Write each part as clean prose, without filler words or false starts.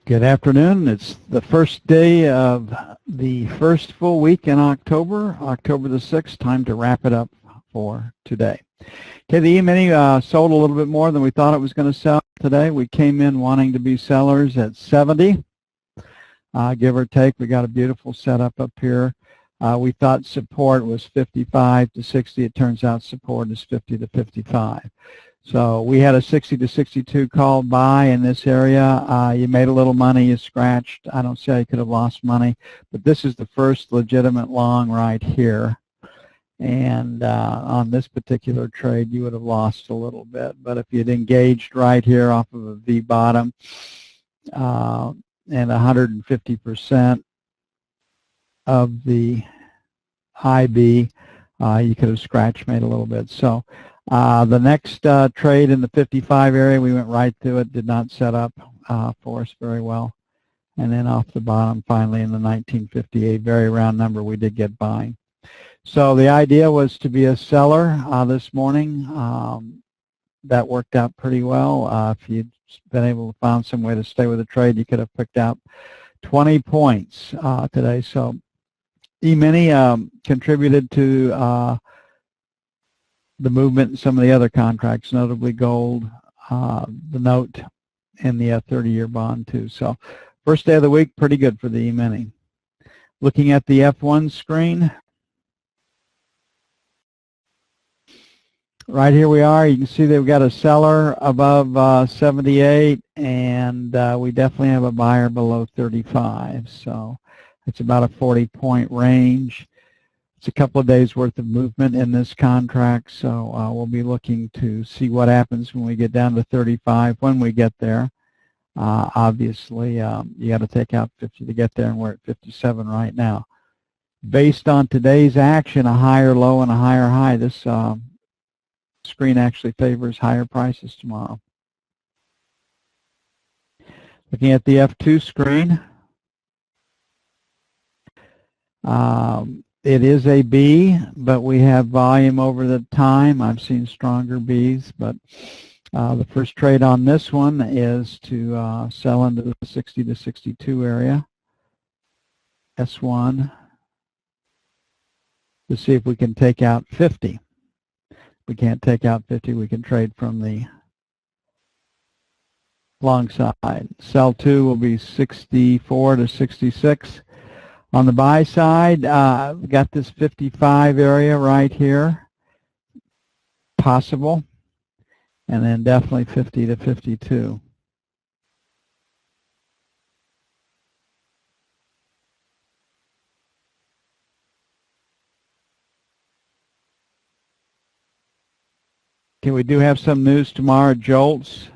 Good afternoon. It's the first day of the first full week in October, October the 6th. Time to wrap it up for today. Okay, the E-mini sold a little bit more than we thought it was going to sell today. We came in wanting to be sellers at 70, give or take. We got a beautiful setup up here. We thought support was 55 to 60. It turns out support is 50 to 55. So we had a 60 to 62 call buy in this area. You made a little money, you scratched. I don't see how you could have lost money, but this is the first legitimate long right here. And on this particular trade, you would have lost a little bit. But if you'd engaged right here off of a V bottom and 150% of the IB, you could have scratch made a little bit. So the next trade in the 55 area, we went right through it, did not set up for us very well. And then off the bottom, finally in the 1958, very round number, we did get buying. So the idea was to be a seller this morning. That worked out pretty well. If you'd been able to find some way to stay with the trade, you could have picked out 20 points today. So E-mini contributed to the movement in some of the other contracts, notably gold, the note, and the 30-year bond too. So first day of the week, pretty good for the E-mini. Looking at the F1 screen, right here we are. You can see that we've got a seller above 78, and we definitely have a buyer below 35. So it's about a 40-point range. It's a couple of days worth of movement in this contract, so we'll be looking to see what happens when we get down to 35 when we get there. Obviously, you got to take out 50 to get there, and we're at 57 right now. Based on today's action, a higher low and a higher high, this screen actually favors higher prices tomorrow. Looking at the F2 screen, it is a B, but we have volume over the time. I've seen stronger Bs, but the first trade on this one is to sell into the 60 to 62 area, S1, to see if we can take out 50. If we can't take out 50, we can trade from the long side. Sell 2 will be 64 to 66. On the buy side, we got this 55 area right here, possible, and then definitely 50 to 52. Okay, we do have some news tomorrow, JOLTS.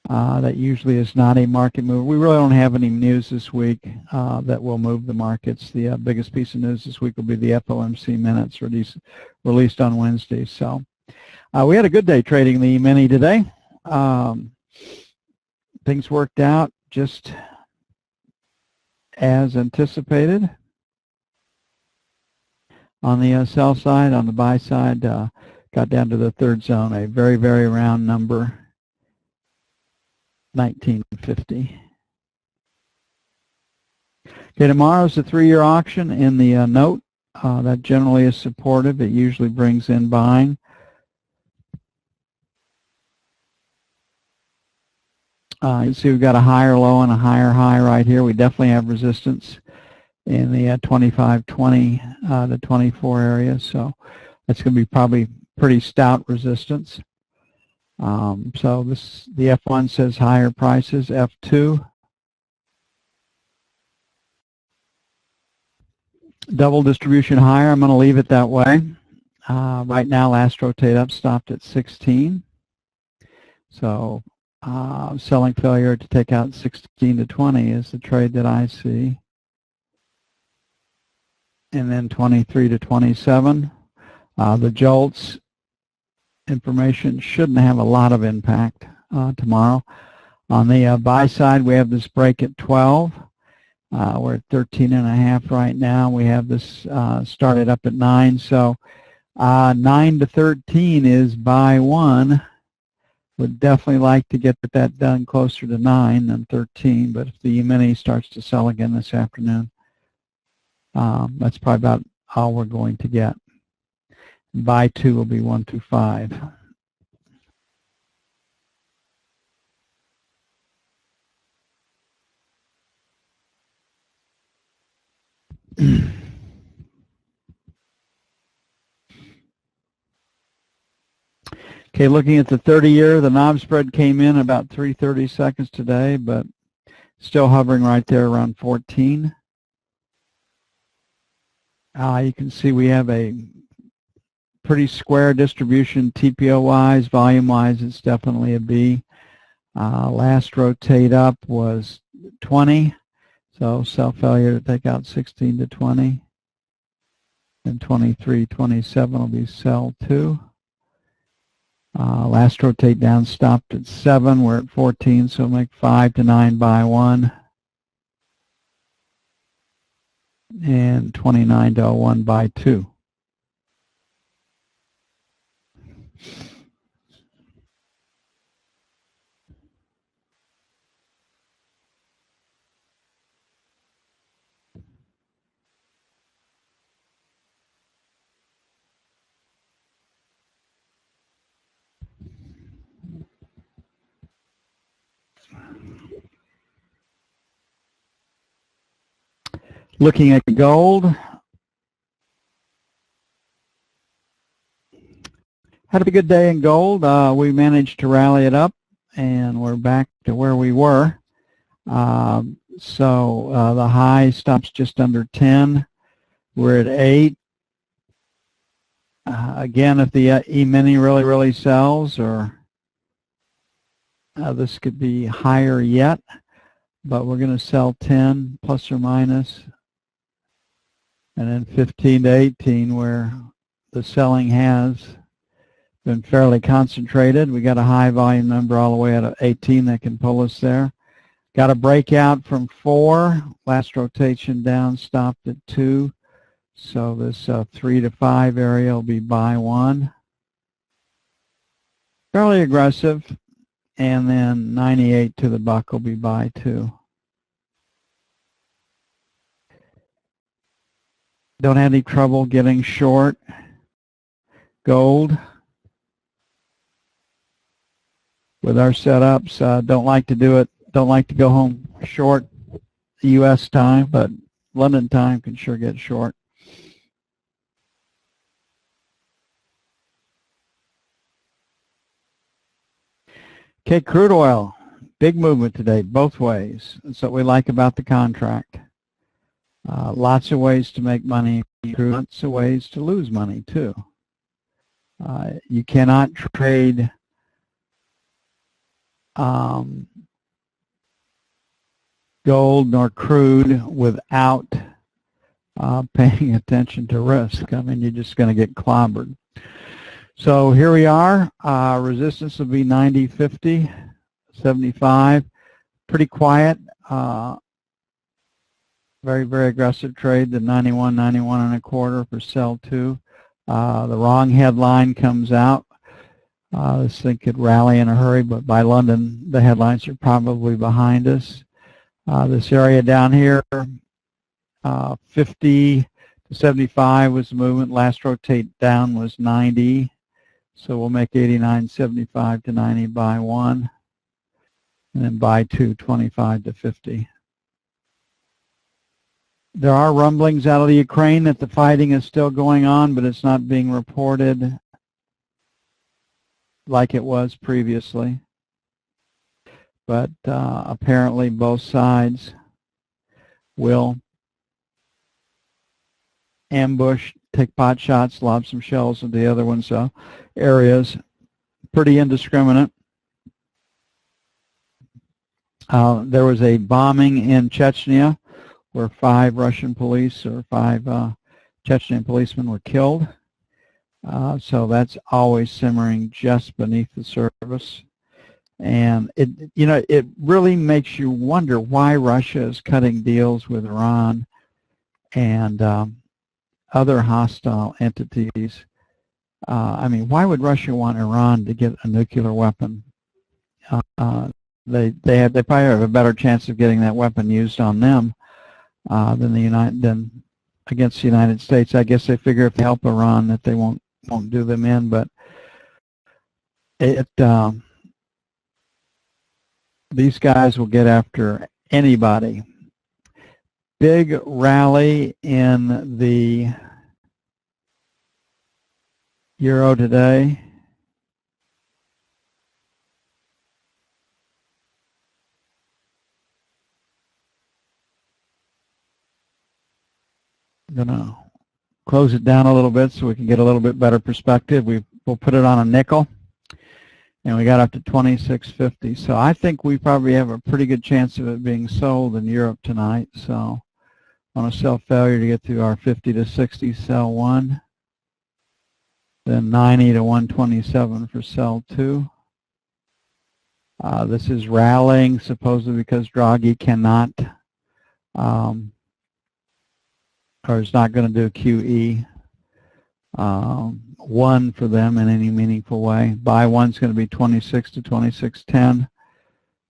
That usually is not a market move. We really don't have any news this week that will move the markets. The biggest piece of news this week will be the FOMC minutes released on Wednesday. So we had a good day trading the E-mini today. Things worked out just as anticipated. On the sell side, on the buy side, got down to the third zone, a very, very round number. 1950. Okay, tomorrow's the 3-year auction in the note. That generally is supportive. It usually brings in buying. You see we've got a higher low and a higher high right here. We definitely have resistance in the 25-20 to 24 area. So that's going to be probably pretty stout resistance. So the F1 says higher prices. F2, double distribution higher. I'm going to leave it that way. Right now, last rotate up stopped at 16. So selling failure to take out 16 to 20 is the trade that I see. And then 23 to 27. The JOLTS information shouldn't have a lot of impact tomorrow. On the buy side, we have this break at 12. We're at 13.5 right now. We have this started up at 9. So 9 to 13 is buy 1. Would definitely like to get that done closer to 9 than 13, but if the E-mini starts to sell again this afternoon, that's probably about all we're going to get. Buy 2 will be 125. Okay, looking at the 30-year, the knob spread came in about 3/32 today, but still hovering right there around 14. You can see we have a pretty square distribution TPO-wise. Volume-wise, it's definitely a B. Last rotate up was 20, so sell failure to take out 16 to 20. And 23, 27 will be sell 2. Last rotate down stopped at 7. We're at 14, so make 5 to 9 buy 1. And 29 to 01 buy 2. Looking at gold, had a good day in gold. We managed to rally it up, and we're back to where we were. So the high stops just under 10. We're at 8. Again, if the E-mini really sells, or this could be higher yet, but we're going to sell 10 plus or minus, and then 15 to 18 where the selling has been fairly concentrated. We got a high volume number all the way at 18 that can pull us there. Got a breakout from 4. Last rotation down stopped at 2. So this 3 to 5 area will be buy 1. Fairly aggressive. And then 98 to the buck will be buy 2. Don't have any trouble getting short gold with our setups. Don't like to do it. Don't like to go home short U.S. time, but London time can sure get short. Okay, crude oil. Big movement today, both ways. That's what we like about the contract. Lots of ways to make money, lots of ways to lose money too. You cannot trade gold nor crude without paying attention to risk. I mean, you're just going to get clobbered. So here we are. Resistance will be 90, 50, 75. Pretty quiet. Very aggressive trade. The 91, 91 and a quarter for sell 2. The wrong headline comes out. This thing could rally in a hurry, but by London, the headlines are probably behind us. This area down here, 50 to 75 was the movement. Last rotate down was 90. So we'll make 89, 75 to 90 buy 1. And then buy 2, 25 to 50. There are rumblings out of the Ukraine that the fighting is still going on, but it's not being reported like it was previously. But apparently both sides will ambush, take pot shots, lob some shells into the other one's areas. Pretty indiscriminate. There was a bombing in Chechnya where 5 Russian police or 5 Chechen policemen were killed. So that's always simmering just beneath the surface. And it really makes you wonder why Russia is cutting deals with Iran and other hostile entities. I mean, why would Russia want Iran to get a nuclear weapon? they probably have a better chance of getting that weapon used on them than against the United States. I guess they figure if they help Iran that they won't do them in, but these guys will get after anybody. Big rally in the euro today. I'm gonna close it down a little bit so we can get a little bit better perspective. We'll put it on a nickel, and we got up to 26.50. So I think we probably have a pretty good chance of it being sold in Europe tonight. So on a sell failure to get to our 50 to 60, sell 1. Then 90 to 127 for sell 2. This is rallying supposedly because Draghi cannot or is not going to do QE 1 for them in any meaningful way. Buy 1 is going to be 26 to 26.10,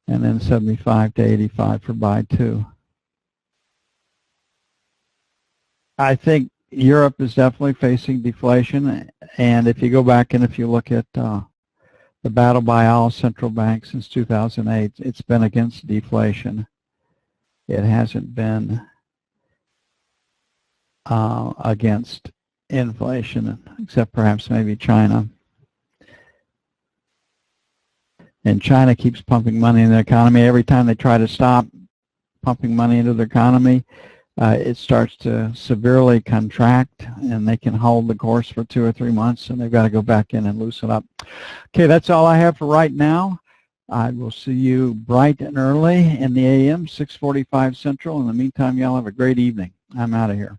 and then 75 to 85 for buy 2. I think Europe is definitely facing deflation, and if you go back and if you look at the battle by all central banks since 2008, it's been against deflation. It hasn't been against inflation, except perhaps maybe China. And China keeps pumping money in the economy. Every time they try to stop pumping money into the economy, it starts to severely contract, and they can hold the course for 2 or 3 months, and they've got to go back in and loosen up. Okay, that's all I have for right now. I will see you bright and early in the AM, 6:45 Central. In the meantime, y'all have a great evening. I'm out of here.